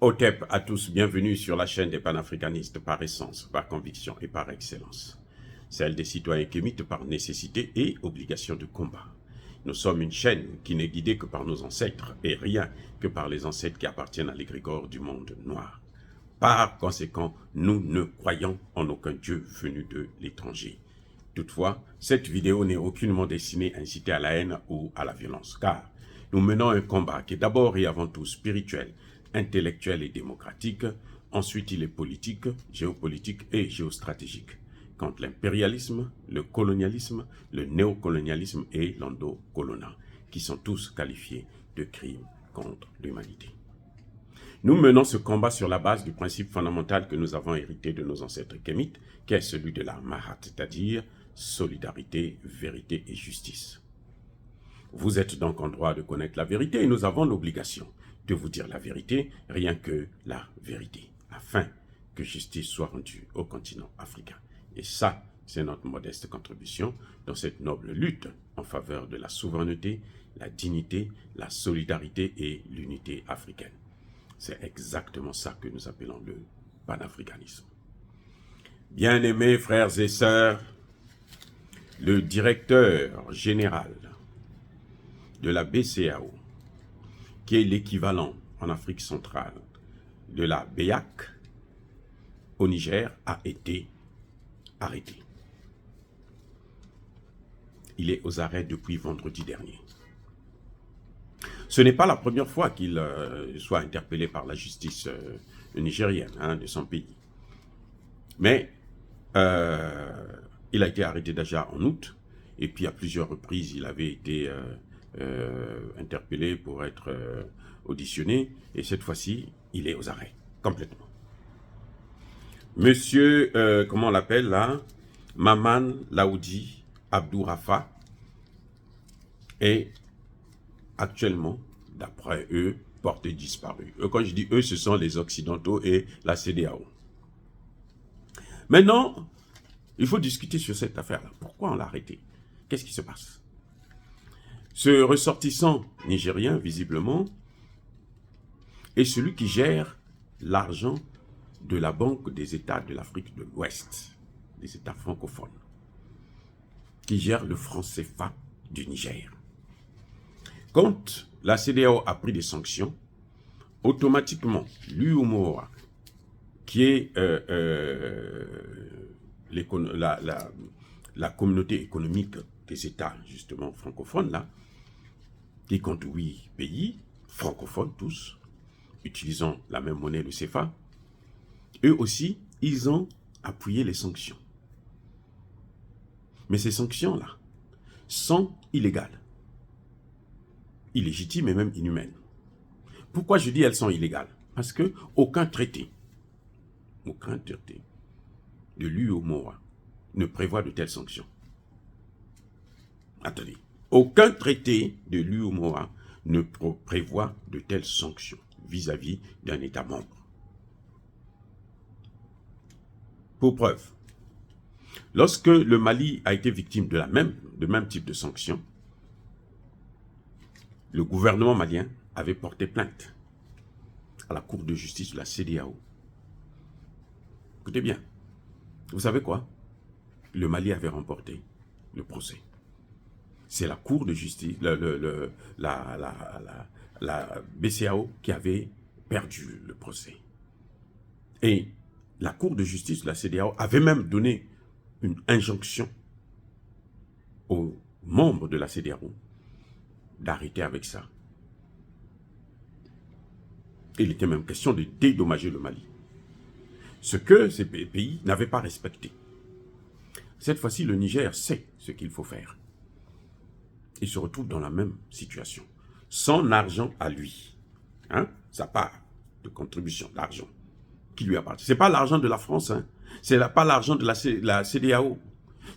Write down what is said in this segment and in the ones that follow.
Otep à tous, bienvenue sur la chaîne des panafricanistes par essence, par conviction et par excellence. Celle des citoyens kémites par nécessité et obligation de combat. Nous sommes une chaîne qui n'est guidée que par nos ancêtres et rien que par les ancêtres qui appartiennent à l'égrégore du monde noir. Par conséquent, nous ne croyons en aucun Dieu venu de l'étranger. Toutefois, cette vidéo n'est aucunement destinée à inciter à la haine ou à la violence, car nous menons un combat qui est d'abord et avant tout spirituel, intellectuel et démocratique. Ensuite, il est politique, géopolitique et géostratégique, contre l'impérialisme, le colonialisme, le néocolonialisme et l'endocolonat, qui sont tous qualifiés de crimes contre l'humanité. Nous menons ce combat sur la base du principe fondamental que nous avons hérité de nos ancêtres kémites, qui est celui de la Mahat, c'est-à-dire solidarité, vérité et justice. Vous êtes donc en droit de connaître la vérité et nous avons l'obligation de vous dire la vérité, rien que la vérité, afin que justice soit rendue au continent africain. Et ça, c'est notre modeste contribution dans cette noble lutte en faveur de la souveraineté, la dignité, la solidarité et l'unité africaine. C'est exactement ça que nous appelons le panafricanisme. Bien-aimés frères et sœurs, le directeur général de la BCEAO, qui est l'équivalent en Afrique centrale de la BEAC, au Niger, a été arrêté. Il est aux arrêts depuis vendredi dernier. Ce n'est pas la première fois qu'il soit interpellé par la justice nigérienne de son pays. Mais il a été arrêté déjà en août, et puis à plusieurs reprises, il avait été interpellé pour être auditionné, et cette fois-ci, il est aux arrêts, complètement. Monsieur, comment on l'appelle là, Maman Laoudi Abdourafa est actuellement, d'après eux, porté disparu. Quand je dis eux, ce sont les Occidentaux et la CEDEAO. Maintenant, il faut discuter sur cette affaire-là. Pourquoi on l'a arrêté? Qu'est-ce qui se passe? Ce ressortissant nigérien, visiblement, est celui qui gère l'argent de la Banque des États de l'Afrique de l'Ouest, des États francophones, qui gère le franc CFA du Niger. Quand la CEDEAO a pris des sanctions, automatiquement, l'UEMOA, qui est la communauté économique des États, justement, francophones, là, qui compte 8 pays, francophones tous, utilisant la même monnaie, le CFA, eux aussi, ils ont appuyé les sanctions. Mais ces sanctions-là sont illégales, illégitimes et même inhumaines. Pourquoi je dis elles sont illégales? Parce qu'aucun traité de l'UEMOA ne prévoit de telles sanctions. Attendez, aucun traité de l'UEMOA ne prévoit de telles sanctions vis-à-vis d'un État membre. Pour preuve, lorsque le Mali a été victime de même type de sanctions, le gouvernement malien avait porté plainte à la Cour de justice de la CEDEAO. Écoutez bien, vous savez quoi? Le Mali avait remporté le procès. C'est la Cour de justice, la BCEAO qui avait perdu le procès. Et la Cour de justice de la CEDEAO avait même donné une injonction aux membres de la CEDEAO d'arrêter avec ça. Il était même question de dédommager le Mali. Ce que ces pays n'avaient pas respecté. Cette fois-ci, le Niger sait ce qu'il faut faire. Il se retrouve dans la même situation. Son argent à lui, sa part de contribution, l'argent qui lui appartient. Ce n'est pas l'argent de la France, ce n'est pas l'argent de la CEDEAO.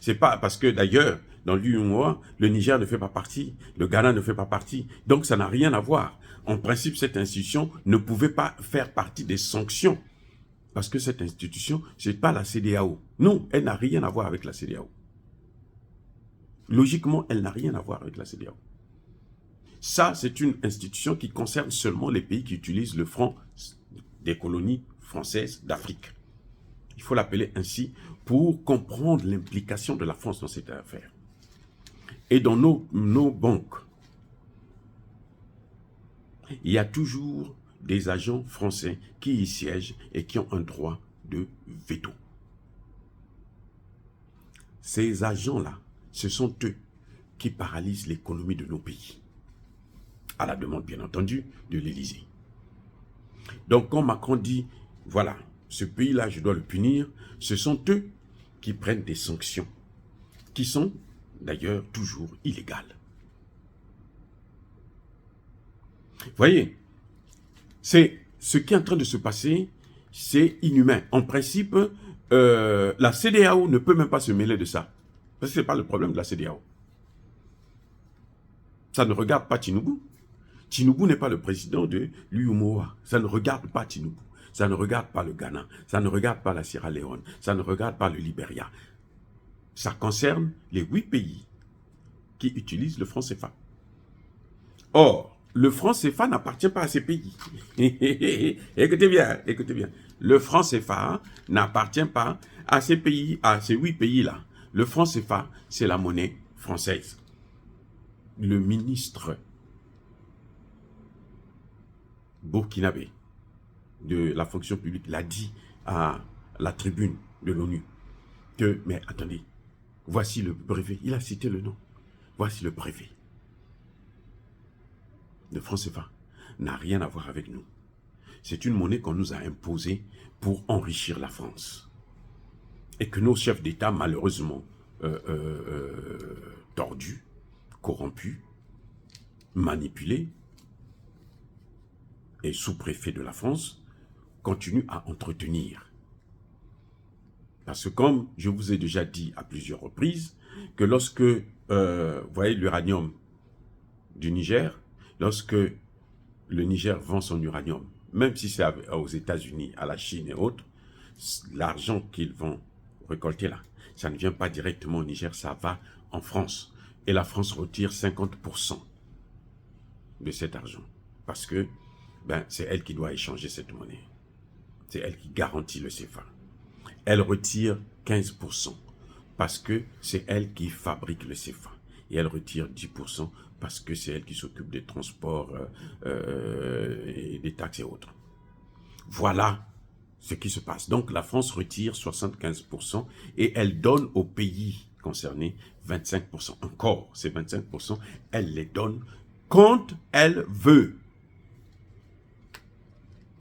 C'est pas parce que d'ailleurs, dans l'UEMOA, le Niger ne fait pas partie, le Ghana ne fait pas partie, donc ça n'a rien à voir. En principe, cette institution ne pouvait pas faire partie des sanctions, parce que cette institution, ce n'est pas la CEDEAO. Non, elle n'a rien à voir avec la CEDEAO. Logiquement, elle n'a rien à voir avec la CEDEAO. Ça, c'est une institution qui concerne seulement les pays qui utilisent le franc des colonies françaises d'Afrique. Il faut l'appeler ainsi pour comprendre l'implication de la France dans cette affaire. Et dans nos banques, il y a toujours des agents français qui y siègent et qui ont un droit de veto. Ces agents-là, ce sont eux qui paralysent l'économie de nos pays, à la demande bien entendu de l'Élysée. Donc quand Macron dit, voilà, ce pays-là, je dois le punir, ce sont eux qui prennent des sanctions, qui sont d'ailleurs toujours illégales. Vous voyez, c'est ce qui est en train de se passer, c'est inhumain. En principe, la CEDEAO ne peut même pas se mêler de ça. Parce que ce n'est pas le problème de la CEDEAO. Ça ne regarde pas Tinubu. Tinubu n'est pas le président de l'UMOA. Ça ne regarde pas Tinubu. Ça ne regarde pas le Ghana. Ça ne regarde pas la Sierra Leone. Ça ne regarde pas le Libéria. Ça concerne les 8 pays qui utilisent le franc CFA. Or, le franc CFA n'appartient pas à ces pays. Écoutez bien, écoutez bien. Le franc CFA n'appartient pas à ces pays, à ces 8 pays-là. Le franc CFA, c'est la monnaie française. Le ministre burkinabé de la fonction publique l'a dit à la tribune de l'ONU que, mais attendez, voici le brevet. Il a cité le nom. Voici le brevet. Le franc CFA n'a rien à voir avec nous. C'est une monnaie qu'on nous a imposée pour enrichir la France. Et que nos chefs d'État, malheureusement, tordus, corrompus, manipulés, et sous-préfet de la France, continuent à entretenir. Parce que comme je vous ai déjà dit à plusieurs reprises, que lorsque, vous voyez l'uranium du Niger, lorsque le Niger vend son uranium, même si c'est aux États-Unis, à la Chine et autres, l'argent qu'ils vont récolter là, ça ne vient pas directement au Niger, ça va en France. Et la France retire 50% de cet argent. Parce que c'est elle qui doit échanger cette monnaie. C'est elle qui garantit le CFA. Elle retire 15% parce que c'est elle qui fabrique le CFA. Et elle retire 10% parce que c'est elle qui s'occupe des transports, et des taxes et autres. Voilà ce qui se passe. Donc la France retire 75% et elle donne aux pays concernés 25%. Encore, ces 25%, elle les donne quand elle veut.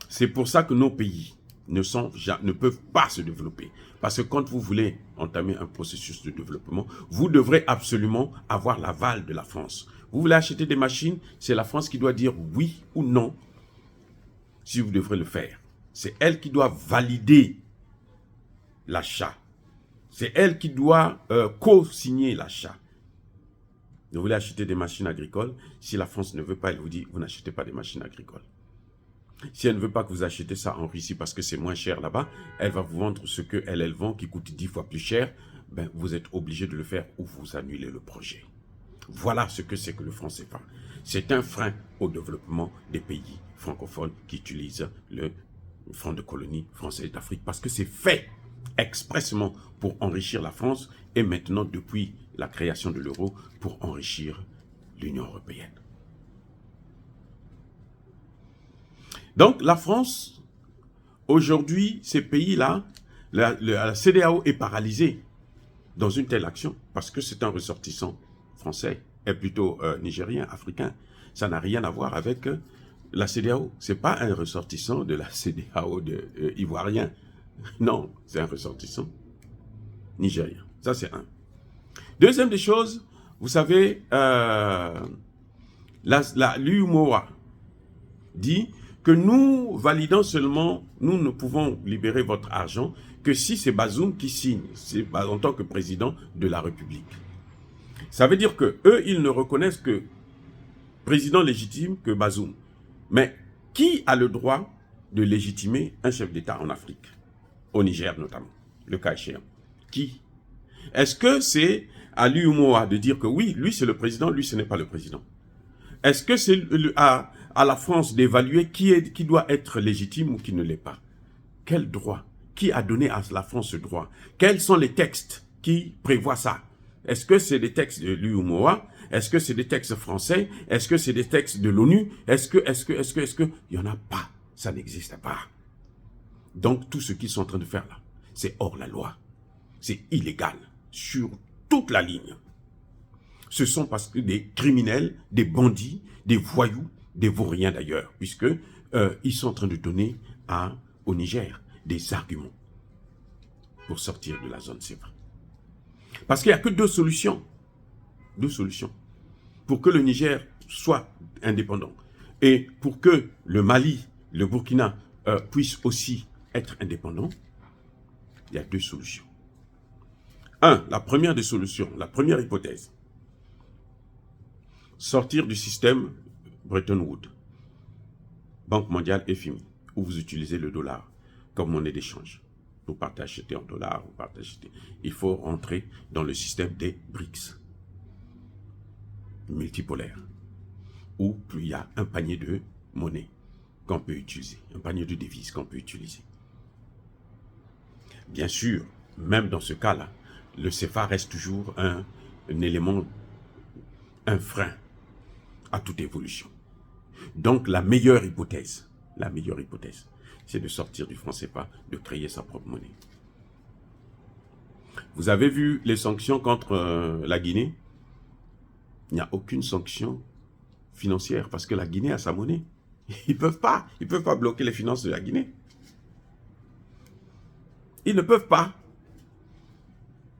C'est pour ça que nos pays ne peuvent pas se développer. Parce que quand vous voulez entamer un processus de développement, vous devrez absolument avoir l'aval de la France. Vous voulez acheter des machines, c'est la France qui doit dire oui ou non si vous devrez le faire. C'est elle qui doit valider l'achat. C'est elle qui doit co-signer l'achat. Vous voulez acheter des machines agricoles, si la France ne veut pas, elle vous dit, vous n'achetez pas des machines agricoles. Si elle ne veut pas que vous achetez ça en Russie parce que c'est moins cher là-bas, elle va vous vendre ce qu'elle vend qui coûte 10 fois plus cher. Vous êtes obligé de le faire ou vous annulez le projet. Voilà ce que c'est que le franc CFA. C'est un frein au développement des pays francophones qui utilisent le franc de colonie française d'Afrique parce que c'est fait expressément pour enrichir la France et maintenant depuis la création de l'euro pour enrichir l'Union européenne. Donc la France, aujourd'hui, ces pays-là, la CEDEAO est paralysée dans une telle action parce que c'est un ressortissant français et plutôt nigérien, africain. Ça n'a rien à voir avec la CEDEAO. Ce n'est pas un ressortissant de la CEDEAO ivoirien. Non, c'est un ressortissant nigérien. Ça, c'est un. Deuxième des choses, vous savez, l'UMOA dit que nous validons seulement, nous ne pouvons libérer votre argent que si c'est Bazoum qui signe, en tant que président de la République. Ça veut dire que eux, ils ne reconnaissent que président légitime que Bazoum. Mais qui a le droit de légitimer un chef d'État en Afrique? Au Niger notamment, le cas échéant. Qui? Est-ce que c'est à l'UMOA de dire que oui, lui c'est le président, lui ce n'est pas le président? Est-ce que c'est à à la France d'évaluer qui doit être légitime ou qui ne l'est pas? Quel droit? Qui a donné à la France ce droit? Quels sont les textes qui prévoient ça? Est-ce que c'est des textes de l'UMOA? Est-ce que c'est des textes français? Est-ce que c'est des textes de l'ONU? Est-ce que? Il n'y en a pas. Ça n'existe pas. Donc, tout ce qu'ils sont en train de faire là, c'est hors la loi. C'est illégal. Sur toute la ligne. Ce sont parce que des criminels, des bandits, des voyous, des vauriens d'ailleurs, puisque ils sont en train de donner au Niger des arguments pour sortir de la zone CFA. Parce qu'il n'y a que deux solutions. Deux solutions. Pour que le Niger soit indépendant et pour que le Mali, le Burkina puissent aussi être indépendants, il y a deux solutions. La première des solutions, la première hypothèse, sortir du système Bretton Woods, Banque mondiale et FMI, où vous utilisez le dollar comme monnaie d'échange. Vous partez acheter en dollars, vous partez acheter. Il faut rentrer dans le système des BRICS, multipolaire, où il y a un panier de monnaie qu'on peut utiliser, un panier de devises qu'on peut utiliser. Bien sûr, même dans ce cas-là, le CFA reste toujours un élément, un frein à toute évolution. Donc la meilleure hypothèse, c'est de sortir du franc CFA, de créer sa propre monnaie. Vous avez vu les sanctions contre la Guinée? Il n'y a aucune sanction financière parce que la Guinée a sa monnaie. Ils ne peuvent pas bloquer les finances de la Guinée. Ils ne peuvent pas.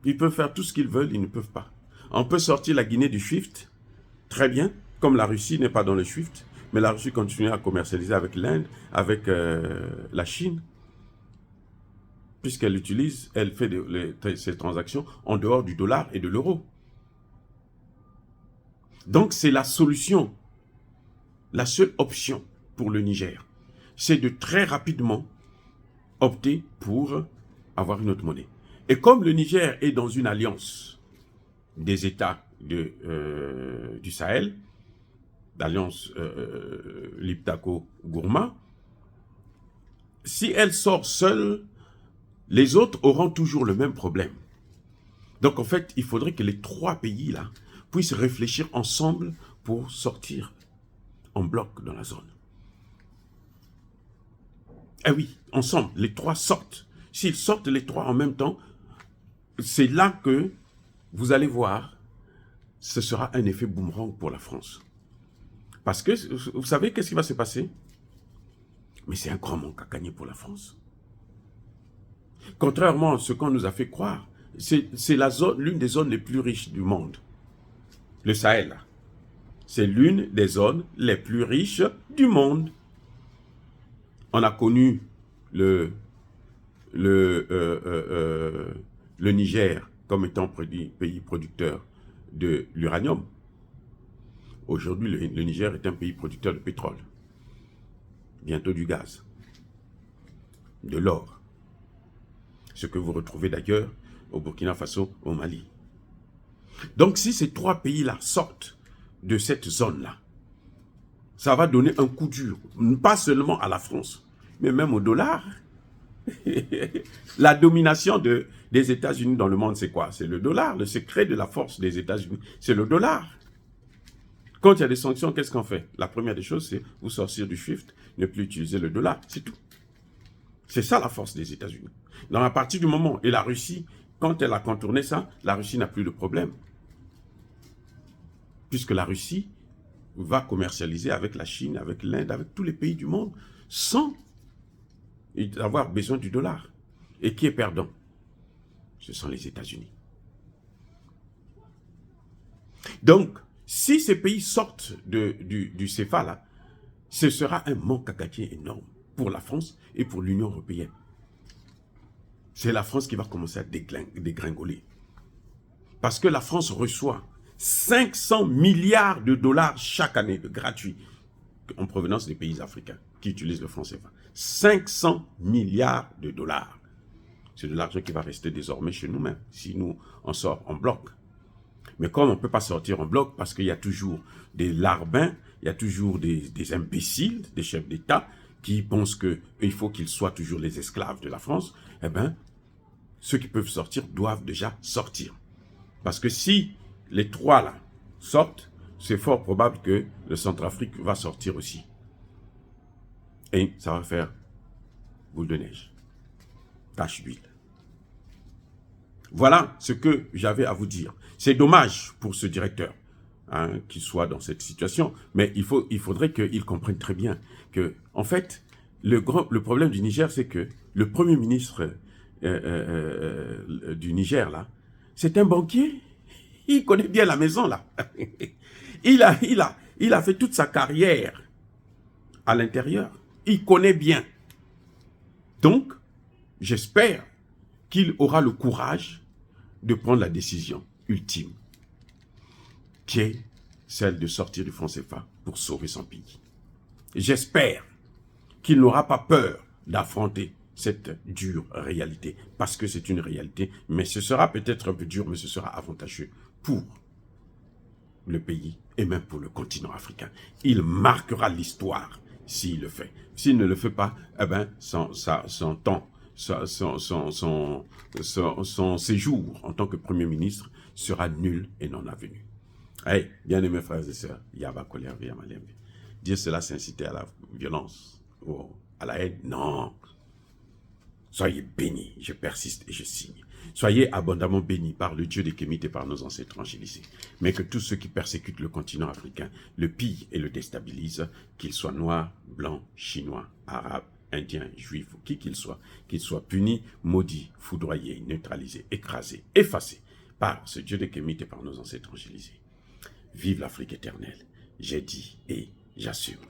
Ils peuvent faire tout ce qu'ils veulent, ils ne peuvent pas. On peut sortir la Guinée du SWIFT, très bien, comme la Russie n'est pas dans le SWIFT, mais la Russie continue à commercialiser avec l'Inde, avec la Chine, puisqu'elle utilise, elle fait ses transactions en dehors du dollar et de l'euro. Donc c'est la solution, la seule option pour le Niger, c'est de très rapidement opter pour avoir une autre monnaie. Et comme le Niger est dans une alliance des États du Sahel, l'alliance Liptako-Gourma, si elle sort seule, les autres auront toujours le même problème. Donc en fait, il faudrait que les trois pays-là puissent réfléchir ensemble pour sortir en bloc dans la zone. Eh oui, ensemble, les trois sortent. S'ils sortent les trois en même temps, c'est là que vous allez voir, ce sera un effet boomerang pour la France. Parce que, vous savez, qu'est-ce qui va se passer? Mais c'est un grand manque à gagner pour la France. Contrairement à ce qu'on nous a fait croire, c'est l'une des zones les plus riches du monde. Le Sahel, c'est l'une des zones les plus riches du monde. On a connu le Niger comme étant pays producteur de l'uranium. Aujourd'hui, le Niger est un pays producteur de pétrole, bientôt du gaz, de l'or. Ce que vous retrouvez d'ailleurs au Burkina Faso, au Mali. Donc si ces trois pays-là sortent de cette zone-là, ça va donner un coup dur, pas seulement à la France, mais même au dollar. La domination des États-Unis dans le monde, c'est quoi? C'est le dollar. Le secret de la force des États-Unis, c'est le dollar. Quand il y a des sanctions, qu'est-ce qu'on fait? La première des choses, c'est vous sortir du SWIFT, ne plus utiliser le dollar, c'est tout. C'est ça la force des États-Unis. Donc à partir du moment, et la Russie, quand elle a contourné ça, la Russie n'a plus de problème. Puisque la Russie va commercialiser avec la Chine, avec l'Inde, avec tous les pays du monde, sans avoir besoin du dollar. Et qui est perdant? Ce sont les États-Unis. Donc, si ces pays sortent du CFA, là, ce sera un manque à gagner énorme pour la France et pour l'Union européenne. C'est la France qui va commencer à dégringoler. Parce que la France reçoit 500 milliards de dollars chaque année de gratuits en provenance des pays africains qui utilisent le franc CFA. 500 milliards de dollars. C'est de l'argent qui va rester désormais chez nous-mêmes, si nous, on sort en bloc. Mais comme on ne peut pas sortir en bloc, parce qu'il y a toujours des larbins il y a toujours des imbéciles, des chefs d'État, qui pensent qu'il faut qu'ils soient toujours les esclaves de la France. Eh bien, ceux qui peuvent sortir doivent déjà sortir. Parce que si les trois là sortent, c'est fort probable que le Centrafrique va sortir aussi. Et ça va faire boule de neige, tache d'huile. Voilà ce que j'avais à vous dire. C'est dommage pour ce directeur qu'il soit dans cette situation, mais il faudrait qu'il comprenne très bien que, en fait, le problème du Niger, c'est que le premier ministre du Niger, là, c'est un banquier. Il connaît bien la maison, là. Il a fait toute sa carrière à l'intérieur. Il connaît bien. Donc, j'espère qu'il aura le courage de prendre la décision ultime, qui est celle de sortir du franc CFA pour sauver son pays. J'espère qu'il n'aura pas peur d'affronter cette dure réalité, parce que c'est une réalité, mais ce sera peut-être un peu dur, mais ce sera avantageux pour le pays et même pour le continent africain. Il marquera l'histoire s'il le fait. S'il ne le fait pas, eh ben, son séjour en tant que Premier ministre sera nul et non avenu. Hey, bien aimés frères et sœurs, Yaba Kolère, dire cela s'inciter à la violence ou à la haine? Non. Soyez bénis, je persiste et je signe. Soyez abondamment bénis par le Dieu des Kémites et par nos ancêtres angélisés. Mais que tous ceux qui persécutent le continent africain le pillent et le déstabilisent, qu'ils soient noirs, blancs, chinois, arabes, indiens, juifs ou qui qu'ils soient punis, maudits, foudroyés, neutralisés, écrasés, effacés par ce Dieu des Kémites et par nos ancêtres angélisés. Vive l'Afrique éternelle, j'ai dit et j'assure.